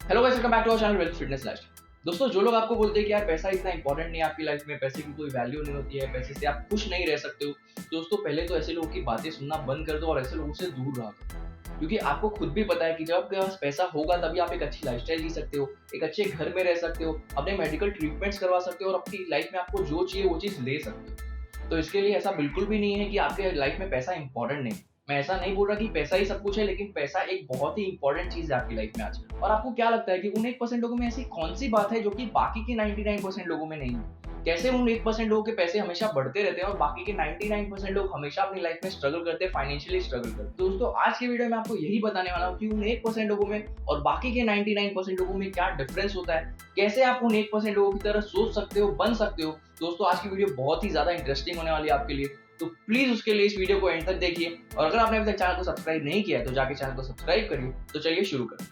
Hello guys, welcome back to our channel wealth fitness lifestyle. दोस्तों, जो लोग आपको बोलते हैं कि यार पैसा इतना इंपॉर्टेंट नहीं है आपकी लाइफ में, पैसे की कोई वैल्यू नहीं होती है, पैसे से आप खुश नहीं रह सकते हो, दोस्तों पहले तो ऐसे लोगों की बातें सुनना बंद कर दो और ऐसे लोगों से दूर रहा करो। क्योंकि आपको खुद भी पता है कि जब आपके पास पैसा होगा तभी आप एक अच्छी लाइफस्टाइल जी सकते हो, एक अच्छे घर में रह सकते हो, अपने मेडिकल ट्रीटमेंट्स करवा सकते हो और अपनी लाइफ में आपको जो चाहिए वो चीज़ ले सकते हो। तो इसके लिए ऐसा बिल्कुल भी नहीं है कि आपके लाइफ में पैसा इंपॉर्टेंट नहीं है। मैं ऐसा नहीं बोल रहा कि पैसा ही सब कुछ है, लेकिन पैसा एक बहुत ही इंपॉर्टेंट चीज़ है आपकी लाइफ में आज। और आपको क्या लगता है कि उन 1% लोगों में ऐसी कौन-सी बात है जो कि बाकी के 99% लोगों में नहीं है? कैसे उन 1% लोगों के पैसे हमेशा बढ़ते रहते हैं और बाकी के 99% लोग हमेशा अपनी लाइफ में स्ट्रगल करते हैं, फाइनेंशियली स्ट्रगल करते हैं? दोस्तों, आज की वीडियो में आपको यही बताने वाला हूँ कि उन 1% लोगों में और बाकी के 99% लोगों में क्या डिफरेंस होता है? कैसे आप उन 1% लोगों की तरह सोच सकते हो, बन सकते हो? दोस्तों, आज की वीडियो बहुत ही ज़्यादा इंटरेस्टिंग होने वाली है आपके लिए। तो प्लीज उसके लिए इस वीडियो को एंड तक देखिए और अगर आपने अभी तक चैनल को सब्सक्राइब नहीं किया है तो जाके चैनल को सब्सक्राइब करिए। तो चलिए शुरू करें।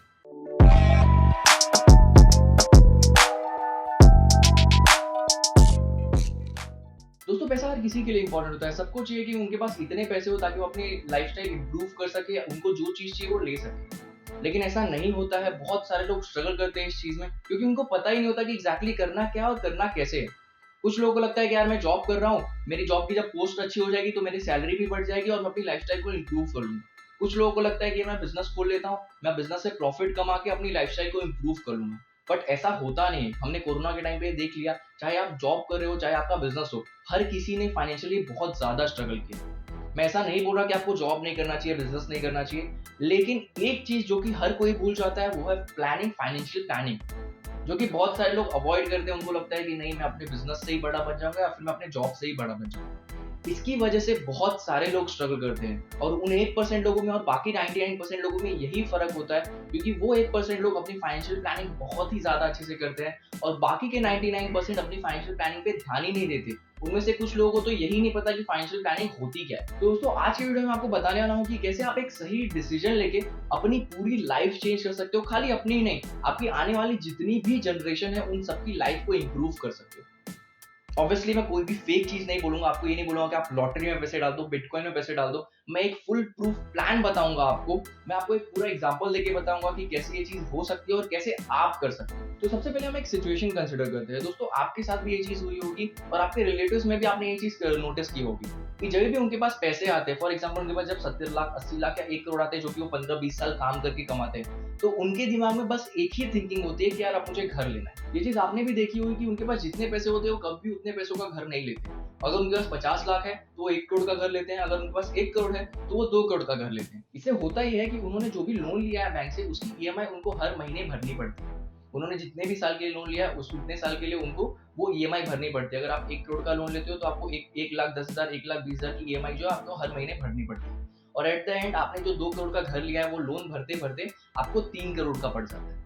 दोस्तों, पैसा हर किसी के लिए इंपॉर्टेंट होता है। सबको चाहिए कि उनके पास इतने पैसे हो ताकि वो अपनी लाइफस्टाइल इंप्रूव कर सके, उनको जो चीज चाहिए वो ले सके। लेकिन ऐसा नहीं होता है। बहुत सारे लोग स्ट्रगल करते हैं इस चीज में क्योंकि उनको पता ही नहीं होता कि एग्जैक्टली करना क्या और करना कैसे है। कुछ लोगों को लगता है कि यार मैं जॉब कर रहा हूँ, मेरी जॉब की जब पोस्ट अच्छी हो जाएगी तो मेरी सैलरी भी बढ़ जाएगी और मैं अपनी लाइफस्टाइल को इंप्रूव कर लूंगा। कुछ लोगों को लगता है कि मैं बिजनेस खोल लेता हूँ, मैं बिजनेस से प्रॉफिट कमा के अपनी लाइफस्टाइल को इंप्रूव कर लूंगा। बट ऐसा होता नहीं है। हमने कोरोना के टाइम पे देख लिया, चाहे आप जॉब कर रहे हो चाहे आपका बिजनेस हो, हर किसी ने फाइनेंशियली बहुत ज्यादा स्ट्रगल किया। मैं ऐसा नहीं बोल रहा कि आपको जॉब नहीं करना चाहिए, बिजनेस नहीं करना चाहिए, लेकिन एक चीज जो कि हर कोई भूल जाता है वो है प्लानिंग, फाइनेंशियल प्लानिंग, जो कि बहुत सारे लोग अवॉइड करते हैं। उनको लगता है कि नहीं, मैं अपने बिजनेस से ही बड़ा बन जाऊंगा या फिर मैं अपने जॉब से ही बड़ा बन जाऊंगा। इसकी वजह से बहुत सारे लोग स्ट्रगल करते हैं और उन 1% लोगों में और बाकी 99% लोगों में यही फर्क होता है क्योंकि वो 1% लोग अपनी फाइनेंशियल प्लानिंग बहुत ही ज्यादा अच्छे से करते हैं और बाकी के 99% अपनी फाइनेंशियल प्लानिंग पे ध्यान ही नहीं देते। उनमें से कुछ लोगों को तो यही नहीं पता कि फाइनेंशियल प्लानिंग होती क्या है। तो दोस्तों, आज की वीडियो में आपको बताने वाला हूँ कि कैसे आप एक सही डिसीजन लेके अपनी पूरी लाइफ चेंज कर सकते हो। खाली अपनी ही नहीं, आपकी आने वाली जितनी भी जनरेशन है उन सबकी लाइफ को इंप्रूव कर सकते हो। ऑब्वियसली मैं कोई भी फेक चीज नहीं बोलूंगा, आपको ये नहीं बोलूंगा कि आप लॉटरी में पैसे डाल दो, बिटकॉइन में पैसे डाल दो। मैं एक फुल प्रूफ प्लान बताऊंगा आपको। मैं आपको एक पूरा एग्जांपल देके बताऊंगा कि कैसे ये चीज हो सकती है और कैसे आप कर सकते हो। तो सबसे पहले हम एक सिचुएशन कंसिडर करते हैं। दोस्तों, आपके साथ भी ये चीज हुई होगी और आपके रिलेटिव्स में भी आपने ये चीज नोटिस की होगी कि जब भी उनके पास पैसे आते हैं, फॉर एग्जाम्पल उनके पास जब 70 लाख, 80 लाख या 1 करोड़ आते हैं, जो कि वो 15-20 साल काम करके कमाते हैं, तो उनके दिमाग में बस एक ही थिंकिंग होती है कि यार अब मुझे घर लेना है। ये चीज आपने भी देखी होगी कि उनके पास जितने पैसे होते हैं वो कभी भी उतने पैसों का घर नहीं लेते। अगर उनके पास 50 लाख है तो वो 1 करोड़ का घर लेते हैं, अगर उनके पास 1 करोड़ है तो वो 2 करोड़ का घर लेते हैं। इससे होता ही है कि उन्होंने जो भी लोन लिया है बैंक से, उसकी ईएमआई उनको हर महीने भरनी पड़ती है। उन्होंने जितने भी साल के लिए लोन लिया है उस उतने साल के लिए उनको वो ईएमआई भरनी पड़ती है। अगर आप 1 करोड़ का लोन लेते हो तो आपको 1,10,000, 1,20,000 की ईएमआई जो है आपको हर महीने भरनी पड़ती है। और एट द एंड आपने जो 2 करोड़ का घर लिया है वो लोन भरते भरते आपको 3 करोड़ का पड़ जाता है।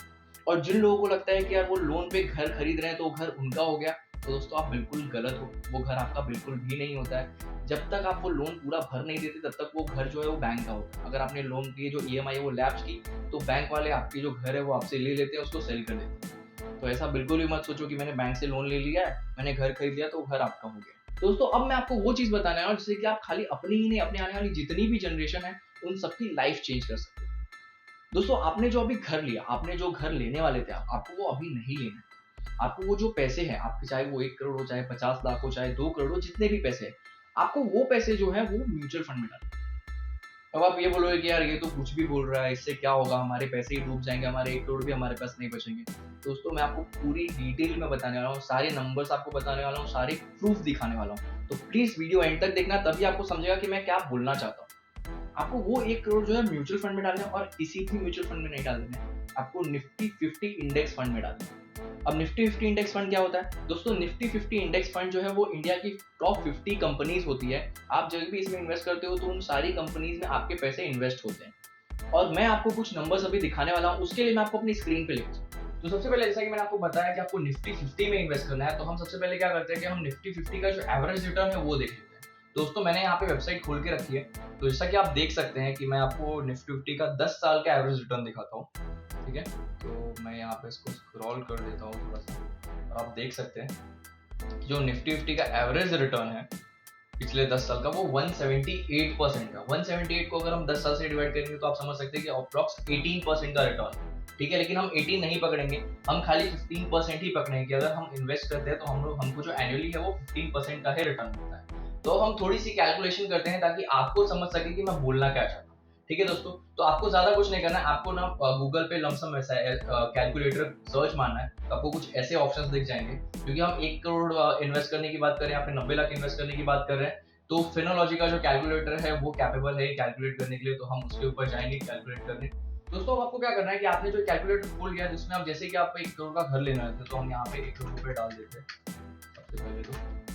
और जिन लोगों को लगता है कि यार वो लोन पे घर खरीद रहे हैं तो वो घर उनका हो गया, तो दोस्तों आप बिल्कुल गलत हो। वो घर आपका बिल्कुल भी नहीं होता है। जब तक आप वो लोन पूरा भर नहीं देते तब तक वो घर जो है वो बैंक का होता है। अगर आपने लोन की जो ईएमआई है वो लैप्स की तो बैंक वाले आपकी जो घर है वो आपसे ले लेते हैं, उसको सेल कर देते हैं। तो ऐसा बिल्कुल भी मत सोचो कि मैंने बैंक से लोन ले लिया है, मैंने घर खरीद लिया तो घर आपका हो गया। दोस्तों, अब मैं आपको वो चीज बताने वाला हूँ जिससे कि आप खाली अपनी ही नहीं, अपने आने वाली जितनी भी जनरेशन है उन सबकी लाइफ चेंज कर सकते हो। दोस्तों, आपने जो अभी घर लिया, आपने जो घर लेने वाले थे, आपको वो अभी नहीं लेना है। आपको वो जो पैसे हैं आपके, चाहे वो 1 करोड़ हो, चाहे 50 लाख हो, चाहे 2 करोड़ हो, जितने भी पैसे हैं, आपको वो पैसे जो है वो म्यूचुअल फंड में डालना है। अब आप ये बोलोगे कि यार ये तो कुछ भी बोल रहा है, इससे क्या होगा, हमारे पैसे ही डूब जाएंगे, हमारे 1 करोड़ भी हमारे पास नहीं बचेंगे। दोस्तों, मैं आपको पूरी डिटेल में बताने वाला हूँ, सारे नंबर्स आपको बताने वाला हूँ, सारे प्रूफ दिखाने वाला हूँ। तो प्लीज वीडियो एंड तक देखना, तभी आपको समझेगा कि मैं क्या बोलना चाहता हूँ। आपको वो 1 करोड़ जो है म्यूचुअल फंड में डालना है और किसी भी म्यूचुअल फंड में नहीं डालना है, आपको निफ्टी 50 इंडेक्स फंड में डालना है। अब निफ्टी 50 इंडेक्स फंड क्या होता है? दोस्तों, निफ्टी 50 इंडेक्स फंड जो है वो इंडिया की टॉप 50 कंपनीज होती है। आप जब भी इसमें इन्वेस्ट करते हो तो उन सारी कंपनीज में आपके पैसे इन्वेस्ट होते हैं। और मैं आपको कुछ नंबर्स अभी दिखाने वाला हूँ, उसके लिए मैं आपको अपनी स्क्रीन पे लेके। तो सबसे पहले, जैसा कि मैंने आपको बताया कि आपको निफ्टी 50 में इन्वेस्ट करना है, तो हम सबसे पहले क्या करते हैं कि हम निफ्टी 50 का जो एवरेज रिटर्न है वो देख लेते हैं। दोस्तों, मैंने यहाँ पे वेबसाइट खोल के रखी है, तो जैसा कि आप देख सकते हैं कि मैं आपको निफ्टी 50 का 10 साल का एवरेज रिटर्न दिखाता हूँ। ठीक है, तो मैं यहाँ पे इसको स्क्रॉल कर देता हूँ थोड़ा सा और आप देख सकते हैं जो निफ्टी 50 का एवरेज रिटर्न है पिछले 10 साल का वो 178% का। 178 को अगर हम 10 साल से डिवाइड करेंगे तो आप समझ सकते हैं कि अप्रॉक्स 18% का रिटर्न है। ठीक है, लेकिन हम 18 नहीं पकड़ेंगे, हम खाली 15% ही पकड़ेंगे कि अगर हम इन्वेस्ट करते हैं तो हमको जो एनुअली है वो 15% का ही रिटर्न मिलता है। तो हम थोड़ी सी कैलकुलेशन करते हैं ताकि आपको समझ सके कि मैं बोलना क्या चाहता हूँ। ठीक है दोस्तों, तो आपको ज्यादा कुछ नहीं करना है, आपको ना गूगल पे लमसम ऐसा कैलकुलेटर सर्च मारना है, तो आपको कुछ ऐसे ऑप्शंस दिख जाएंगे। क्योंकि हम 1 करोड़ इन्वेस्ट करने की बात कर रहे हैं, आपने 90 लाख इन्वेस्ट करने की बात कर रहे हैं, तो फिनोलॉजी का जो कैलकुलेटर है वो कैपेबल है कैलकुलेट करने के लिए, तो हम उसके ऊपर जाएंगे कैलकुलेट करने। दोस्तों आपको क्या करना है कि आपने जो कैलकुलेटर खोल लिया जिसमें आप जैसे कि आपको 1 करोड़ का घर लेना है, तो हम यहाँ पे 1 करोड़ रुपए डाल देते हैं। सबसे पहले तो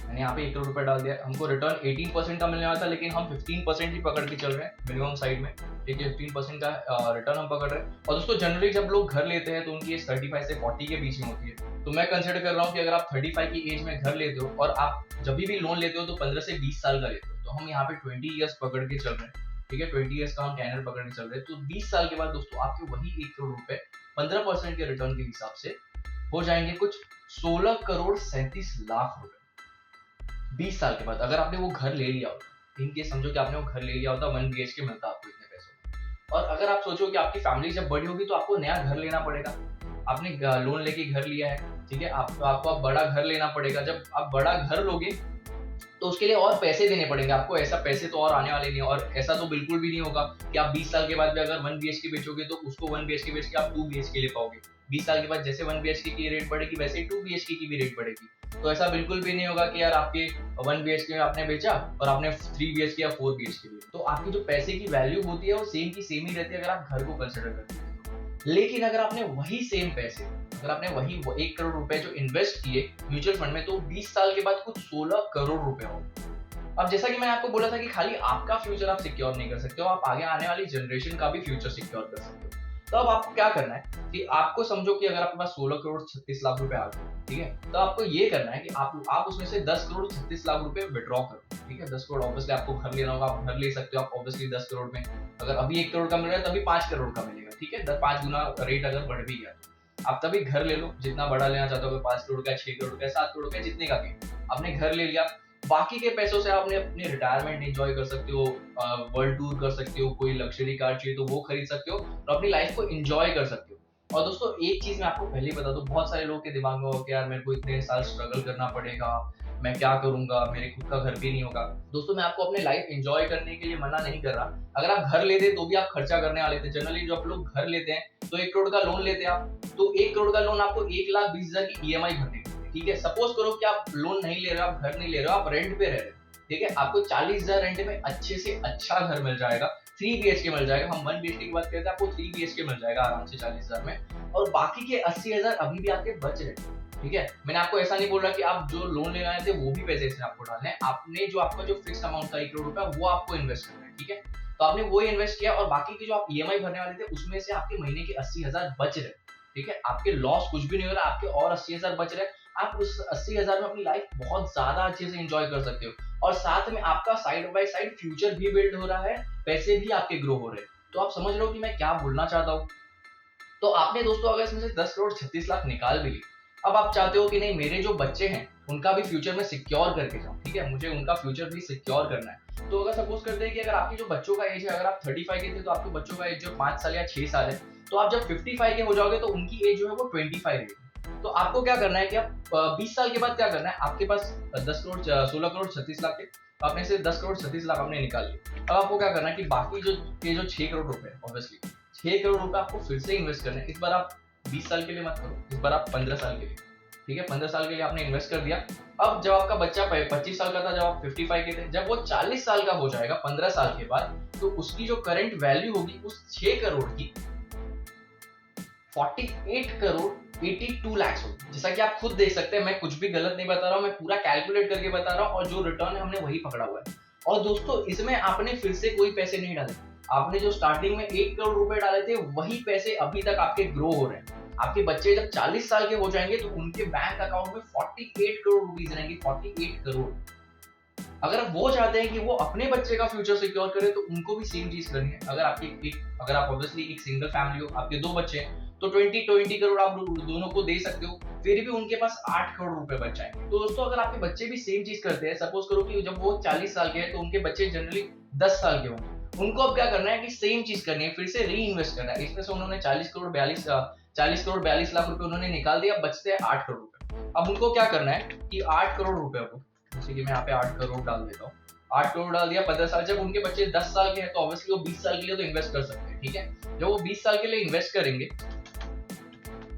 मैंने यहाँ पे 1 करोड़ रुपए डाल दिया, हमको रिटर्न 18% का मिलने वाला था, लेकिन हम 15% ही पकड़ के चल रहे हैं मिनिमम साइड में। ठीक है, 15% का रिटर्न हम पकड़ रहे हैं। और दोस्तों जनरली जब लोग घर लेते हैं तो उनकी एज 35 से 40 के बीच में होती है, तो मैं कंसिडर कर रहा हूँ कि अगर आप 35 की एज में घर लेते हो और आप जब भी लोन लेते हो तो 15 से 20 साल का लेते हो, तो हम यहाँ पे 20 ईयर्स पकड़ के चल रहे हैं। ठीक है, 20 ईयर्स का हम टेनर पकड़ के चल रहे हैं, तो 20 साल के बाद दोस्तों आपके वही 1 करोड़ रुपए 15% के रिटर्न के हिसाब से हो जाएंगे कुछ 16 करोड़ 37 लाख रुपए 20 साल के बाद। अगर आपने वो घर ले लिया होता, इनके समझो कि आपने वो घर ले लिया होता, 1 BHK मिलता आपको इतने पैसों। और अगर आप सोचो कि आपकी फैमिली जब बड़ी होगी तो आपको नया घर लेना पड़ेगा, आपने लोन लेके घर लिया है, ठीक है, आपको अब बड़ा घर लेना पड़ेगा। जब आप बड़ा घर लोगे तो उसके लिए और पैसे देने पड़ेंगे आपको, ऐसा पैसे तो और आने वाले नहीं, और ऐसा तो बिल्कुल भी नहीं होगा कि आप 20 साल के बाद भी अगर 1 BHK बेचोगे तो उसको 1 BHK बेच के आप 2 BHK ले पाओगे। 20 साल के बाद जैसे 1 BHK की रेट बढ़ेगी वैसे ही 2 BHK की भी रेट बढ़ेगी। तो ऐसा बिल्कुल भी नहीं होगा कि यार आपके 1 BHK आपने बेचा और आपने 3 BHK या 4 BHK बेचा। तो आपकी जो पैसे की वैल्यू होती है वो सेम की सेम ही रहती है अगर आप घर को कंसिडर करते हैं। लेकिन अगर आपने वही सेम पैसे, अगर आपने वही 1 करोड़ रुपए जो इन्वेस्ट किए म्यूचुअल फंड में, तो 20 साल के बाद कुछ 16 करोड़ रुपए हो। अब जैसा कि मैंने आपको बोला था कि खाली आपका फ्यूचर आप सिक्योर नहीं कर सकते हो, आप आगे आने वाली जनरेशन का भी फ्यूचर सिक्योर कर सकते हो। तो अब आपको क्या करना है कि आपको समझो कि अगर आपके पास 16 करोड़ 36 लाख रुपए आ गए, ठीक है, तो आपको ये करना है कि आप उसमें से 10 करोड़ 36 लाख रुपए विड्रॉ करो। ठीक है, 10 करोड़ ऑब्वियसली आपको घर लेना होगा, आप घर ले सकते हो, आप ऑब्वियसली 10 करोड़ में अगर अभी 1 करोड़ का मिल रहा है तभी 5 करोड़ का मिलेगा। ठीक है, 5 गुना रेट अगर बढ़ भी गया तो आप तभी घर ले लो, जितना बड़ा लेना चाहते हो, 5 करोड़ का, 6 करोड़ का, 7 करोड़ का, जितने का भी आपने घर ले लिया। बाकी के पैसों से आपने अपनी रिटायरमेंट एंजॉय कर सकते हो, वर्ल्ड टूर कर सकते हो, कोई लग्जरी कार चाहिए तो वो खरीद सकते हो और अपनी लाइफ को एंजॉय कर सकते हो। और दोस्तों एक चीज मैं आपको पहले ही बता दूं, बहुत सारे लोगों के दिमाग में हो कि यार मेरे को इतने साल स्ट्रगल करना पड़ेगा, मैं क्या करूंगा, मेरे खुद का घर भी नहीं होगा। दोस्तों मैं आपको अपने लाइफ एंजॉय करने के लिए मना नहीं कर रहा। अगर आप घर लेते तो भी आप खर्चा करने वाले थे। जनरली जो आप लोग घर लेते हैं तो 1 करोड़ का लोन लेते हैं आप, तो 1 करोड़ का लोन आपको 1,20,000 की EMI भरनी। ठीक है, सपोज करो कि आप लोन नहीं ले रहे हो, आप घर नहीं ले रहे हो, आप रेंट पे रह रहे हो। ठीक है, आपको 40,000 रेंट में अच्छे से अच्छा घर मिल जाएगा, 3 BHK मिल जाएगा। हम 1 BHK की बात करते हैं, आपको 3 BHK मिल जाएगा आराम से 40,000 में, और बाकी के 80,000 अभी भी आपके बच रहे। ठीक है, मैंने आपको ऐसा नहीं बोल रहा कि आप जो लोन लेने आए थे वो भी पैसे इसमें आपको डालने हैं। आपने जो आपका जो फिक्स अमाउंट था 1 करोड़ रुपया, वो आपको इन्वेस्ट करना है। ठीक है, तो आपने वो इन्वेस्ट किया और बाकी की जो आप EMI भरने वाले थे उसमें से आपके महीने के 80,000 बच रहे। ठीक है, आपके लॉस कुछ भी नहीं हो रहा, आपके और 80,000 बच रहे। आप उस 80,000 में अपनी लाइफ बहुत ज्यादा अच्छे से एंजॉय कर सकते हो, और साथ में आपका साइड बाय साइड फ्यूचर भी बिल्ड हो रहा है, पैसे भी आपके ग्रो हो रहे हैं। तो आप समझ रहे हो कि मैं क्या बोलना चाहता हूँ। तो आपने दोस्तों अगर इसमें से 10 करोड़ 36 लाख निकाल भी ली, अब आप चाहते हो कि नहीं मेरे जो बच्चे हैं उनका भी फ्यूचर में सिक्योर करके जाऊं। ठीक है, मुझे उनका फ्यूचर भी सिक्योर करना है। तो अगर सपोज करते हैं कि अगर आपके जो बच्चों का एज है, अगर आप 35 के थे तो आपके बच्चों का एज जो 5 साल या 6 साल है, तो आप जब 55 के हो जाओगे तो उनकी एज जो है वो 25 रहेगी। तो आपको क्या करना है कि आप 20 साल के बाद क्या करना है, आपके पास 16 करोड़ 36 लाख थे, आपने से 10 करोड़ 36 लाख आपने निकाल लिए। अब आपको क्या करना है कि बाकी जो 6 करोड़ रुपए, ऑब्वियसली 6 करोड़ रुपए आपको फिर से इन्वेस्ट करना है। इस बार आप 20 साल के लिए मत करो, इस बार आप 15 साल के लिए। ठीक है, 15 साल के लिए आपने इन्वेस्ट कर दिया। अब जब आपका बच्चा 25 साल का था, जब आप 55 के थे, जब वो 40 साल का हो जाएगा 15 साल के बाद, तो उसकी जो करंट वैल्यू होगी उस 6 करोड़ की 48 करोड़ 82 लाख होगी। जैसा कि आप खुद देख सकते हैं, मैं कुछ भी गलत नहीं बता रहा हूं, मैं पूरा कैलकुलेट करके बता रहा हूं, और जो रिटर्न है हमने वही पकड़ा हुआ है। और दोस्तों इसमें आपने फिर से कोई पैसे नहीं डाले, आपने जो स्टार्टिंग में 1 करोड़ रुपए डाले थे वही पैसे अभी तक आपके ग्रो हो रहे हैं। आपके बच्चे जब 40 साल के हो जाएंगे तो उनके बैंक अकाउंट में 48 करोड़ रुपीस रहेंगे, 48 करोड़। अगर वो चाहते हैं कि वो अपने बच्चे का फ्यूचर सिक्योर करें तो उनको भी सेम चीज करनी है। अगर आप ऑब्वियसली एक सिंगल फैमिली हो, आपके 2 बच्चे हैं, तो 20 करोड़ आप दोनों को दे सकते हो, फिर भी उनके पास 8 करोड़ रुपए बच जाएंगे। तो दोस्तों अगर आपके बच्चे भी सेम चीज करते हैं, सपोज करो कि जब वो 40 साल के हैं तो उनके बच्चे जनरली 10 साल के होंगे, उनको अब क्या करना है कि सेम चीज करनी है, फिर से री इन्वेस्ट करना है। इसमें से उन्होंने 40 करोड़ 42 लाख रुपए उन्होंने निकाल दिया, बचते हैं 8 करोड़ रुपए। अब उनको क्या करना है कि 8 करोड़ रुपए को, जैसे कि मैं यहाँ पे 8 करोड़ डाल देता हूँ, 8 करोड़ डाल दिया 15 साल। जब उनके बच्चे 10 साल के हैं तो ऑब्वियसली वो 20 साल के लिए तो इन्वेस्ट कर सकते हैं, ठीक है। जब वो 20 साल के लिए इन्वेस्ट करेंगे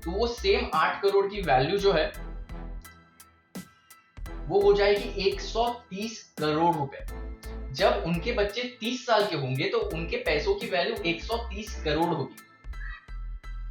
तो वो सेम 8 करोड़ की वैल्यू जो है वो हो जाएगी 130 करोड़ रुपए। जब उनके बच्चे 30 साल के होंगे तो उनके पैसों की वैल्यू 130 करोड़ होगी।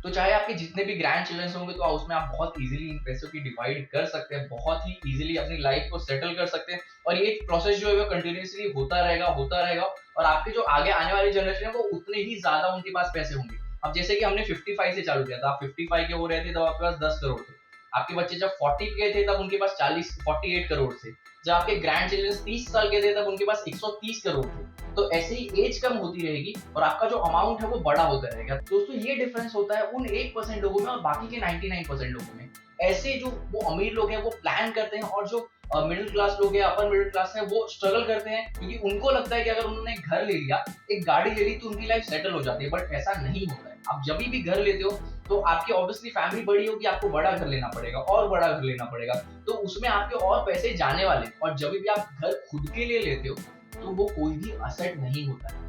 तो चाहे आपके जितने भी ग्रैंड चिल्ड्रन होंगे तो उसमें आप बहुत इजीली इन पैसों की डिवाइड कर सकते हैं, बहुत ही इजीली अपनी लाइफ को सेटल कर सकते हैं। और ये प्रोसेस जो है वो कंटिन्यूसली होता रहेगा और आपके जो आगे आने वाली जनरेशन है वो उतने ही ज्यादा उनके पास पैसे होंगे। अब जैसे कि हमने 55 से चालू किया था, आप 55 के हो रहे थे तब आपके पास 10 करोड़ थे। आपके बच्चे जब 40 के थे तब उनके पास 48 करोड़ थे। जब आपके ग्रैंड चिल्ड्रन 30 साल के थे तब उनके पास 130 करोड़ थे। तो ऐसे ही एज कम होती रहेगी और आपका जो अमाउंट है वो बड़ा होता रहेगा। दोस्तों ये डिफरेंस होता है उन 1% लोगों में और बाकी के 99% लोगों में। ऐसे जो वो अमीर लोग हैं वो प्लान करते हैं और जो मिडिल क्लास लोग हैं, अपर मिडिल क्लास है, वो स्ट्रगल करते हैं क्योंकि उनको लगता है कि अगर उन्होंने घर ले लिया, एक गाड़ी ले ली तो उनकी लाइफ सेटल हो जाती है। बट ऐसा नहीं होता है। आप जब भी घर लेते हो तो आपकी ऑब्वियसली फैमिली बड़ी होगी, आपको बड़ा घर लेना पड़ेगा और बड़ा घर लेना पड़ेगा, तो उसमें आपके और पैसे जाने वाले। और जब भी आप घर खुद के लिए लेते हो तो वो कोई भी असेट नहीं होता है,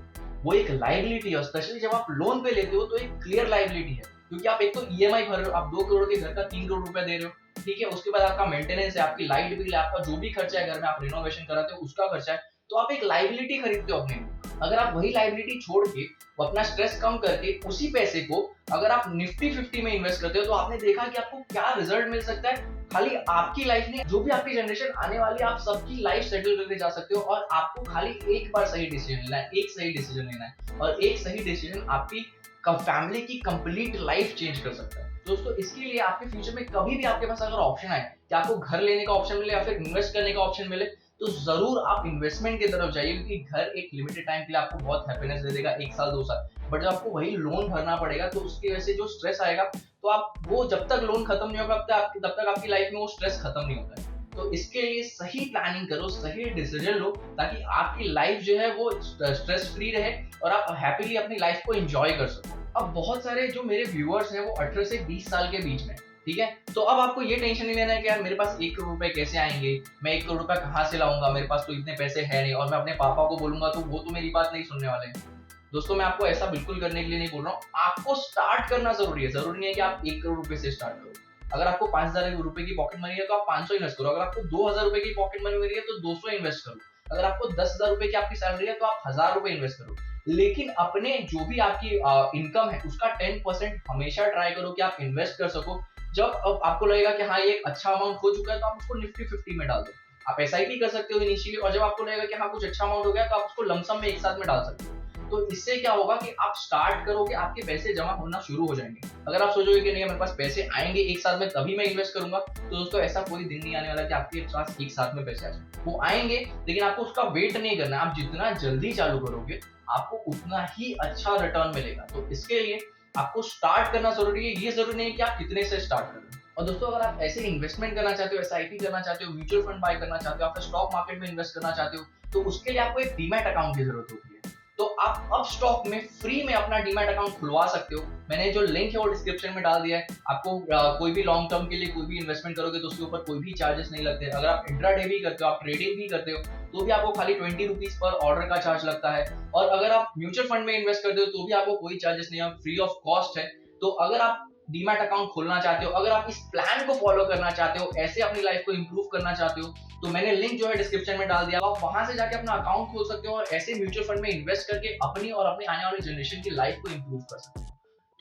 वो एक लाइबिलिटी है। स्पेशली जब आप लोन पे लेते हो तो एक क्लियर लाइबिलिटी है, क्योंकि आप एक तो ईएमआई भर रहे हो, आप 2 करोड़ के घर का 3 करोड़ रुपया दे रहे हो, ठीक है। उसके बाद आपका मेंटेनेंस है, आपकी लाइट बिल है, आपका जो भी खर्चा है घर में, आप रिनोवेशन कराते हो उसका खर्चा है। तो आप एक लाइबिलिटी खरीदते हो अपने लिए। अगर आप वही लाइबिलिटी छोड़ के अपना स्ट्रेस कम करके उसी पैसे को अगर आप निफ्टी 50 में इन्वेस्ट करते हो तो आपने देखा कि आपको क्या रिजल्ट मिल सकता है। खाली आपकी लाइफ नहीं, जो भी आपकी जनरेशन आने वाली है, आप सबकी लाइफ सेटल करके जा सकते हो। और आपको खाली एक बार सही डिसीजन लेना है, एक सही डिसीजन लेना है, और एक सही डिसीजन आपकी फैमिली की कंप्लीट लाइफ चेंज कर सकता है। दोस्तों इसके लिए आपके फ्यूचर में कभी भी आपके पास अगर ऑप्शन आए कि आपको घर लेने का ऑप्शन मिले या फिर इन्वेस्ट करने का ऑप्शन मिले, तो जरूर आप इन्वेस्टमेंट की तरफ जाइए, क्योंकि घर एक लिमिटेड टाइम के लिए आपको बहुत हैप्पीनेस दे देगा, 1 साल 2 साल। बट जब आपको वही लोन भरना पड़ेगा तो उसकी वजह से जो स्ट्रेस आएगा, तो आप वो जब तक लोन खत्म नहीं होगा तब तक आपकी लाइफ में वो स्ट्रेस खत्म नहीं होता है। तो इसके लिए सही प्लानिंग करो, सही डिसीजन लो, ताकि आपकी लाइफ जो है वो स्ट्रेस फ्री रहे और आप हैप्पीली अपनी लाइफ को एंजॉय कर सको। अब बहुत सारे जो मेरे व्यूअर्स हैं वो 18 से 20 साल के बीच में, ठीक है। तो अब आपको ये टेंशन नहीं लेना है कि यार मेरे पास 1 करोड़ रुपए कैसे आएंगे, मैं 1 करोड़ रुपए कहाँ से लाऊंगा, मेरे पास तो इतने पैसे है नहीं, और मैं अपने पापा को बोलूंगा तो वो तो मेरी बात नहीं सुनने वाले हैं। दोस्तों मैं आपको ऐसा बिल्कुल करने के लिए नहीं बोल रहा हूँ। आपको स्टार्ट करना जरूरी है। जरूरी नहीं है कि आप 1 करोड़ रुपए से स्टार्ट करो। अगर आपको 5,000 रुपए की पॉकेट मनी है तो आप 500 इन्वेस्ट करो। अगर आपको 2,000 रुपए की पॉकेट मनी मिली है तो 200 इन्वेस्ट करो। अगर आपको 10,000 रुपए की आपकी सैलरी है तो आप 1,000 रुपए इन्वेस्ट करो। लेकिन अपने जो भी आपकी इनकम है उसका 10% हमेशा ट्राई करो कि आप इन्वेस्ट कर सको। जब अब आपको लगेगा कि हाँ ये एक अच्छा अमाउंट हो चुका है तो आप उसको निफ्टी 50 में डाल दो। आप एसआईपी कर सकते हो इनिशियली, और जब आपको लगेगा कि हाँ कुछ अच्छा अमाउंट हो गया तो आप उसको लमसम में एक साथ में डाल सकते हो। तो इससे क्या होगा कि आप स्टार्ट करोगे, आपके पैसे जमा होना शुरू हो जाएंगे। अगर आप सोचोगे कि नहीं मेरे पास पैसे आएंगे एक साथ में तभी मैं इन्वेस्ट करूंगा, तो दोस्तों ऐसा कोई दिन नहीं आने वाला कि आपके पास एक साथ में पैसे आ जाए। वो आएंगे लेकिन आपको उसका वेट नहीं करना। आप जितना जल्दी चालू करोगे आपको उतना ही अच्छा रिटर्न मिलेगा। तो इसके लिए आपको स्टार्ट करना जरूरी है। ये जरूरी नहीं है कि आप कितने से स्टार्ट करें। और दोस्तों अगर आप ऐसे इन्वेस्टमेंट करना चाहते हो, एसआईपी करना चाहते हो, म्यूचुअल फंड बाय करना चाहते हो, आप स्टॉक मार्केट में इन्वेस्ट करना चाहते हो, तो उसके लिए आपको एक डीमैट अकाउंट की जरूरत होती है। तो आप अब स्टॉक में फ्री में अपना डीमैट अकाउंट खुलवा सकते हो। मैंने जो लिंक है वो डिस्क्रिप्शन में डाल दिया है। आपको कोई भी लॉन्ग टर्म के लिए कोई भी इन्वेस्टमेंट करोगे तो उसके ऊपर कोई भी चार्जेस नहीं लगते। अगर आप इंट्राडे भी करते हो, आप ट्रेडिंग भी करते हो, तो भी आपको खाली 20 रुपीज पर ऑर्डर का चार्ज लगता है। और अगर आप म्यूचुअल फंड में इन्वेस्ट करते हो तो भी आपको कोई चार्जेस नहीं है, फ्री ऑफ कॉस्ट है। तो अगर आप डीमैट अकाउंट खोलना चाहते हो, अगर आप इस प्लान को फॉलो करना चाहते हो, ऐसे अपनी लाइफ को इंप्रूव करना चाहते हो, तो मैंने लिंक जो है डिस्क्रिप्शन में डाल दिया। आप वहां से जाके अपना अकाउंट खोल सकते हो और ऐसे म्यूचुअल फंड में इन्वेस्ट करके अपनी और अपनी आने वाली जनरेशन की लाइफ को इंप्रूव कर सकते हो।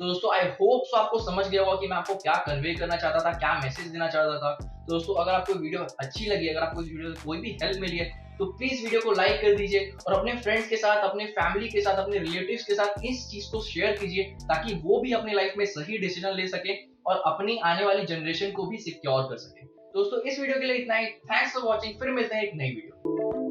तो दोस्तों आई होप सो आपको समझ गया होगा कि मैं आपको क्या कन्वे करना चाहता था, क्या मैसेज देना चाहता था। तो दोस्तों अगर आपको वीडियो अच्छी लगी, अगर आपको इस वीडियो से कोई भी हेल्प मिली है, तो प्लीज वीडियो को लाइक कर दीजिए और अपने फ्रेंड्स के साथ, अपने फैमिली के साथ, अपने रिलेटिव्स के साथ इस चीज को शेयर कीजिए, ताकि वो भी अपनी लाइफ में सही डिसीजन ले सके और अपनी आने वाली जनरेशन को भी सिक्योर कर सके। दोस्तों इस वीडियो के लिए इतना ही। Thanks for watching. फिर मिलते हैं एक नई वीडियो।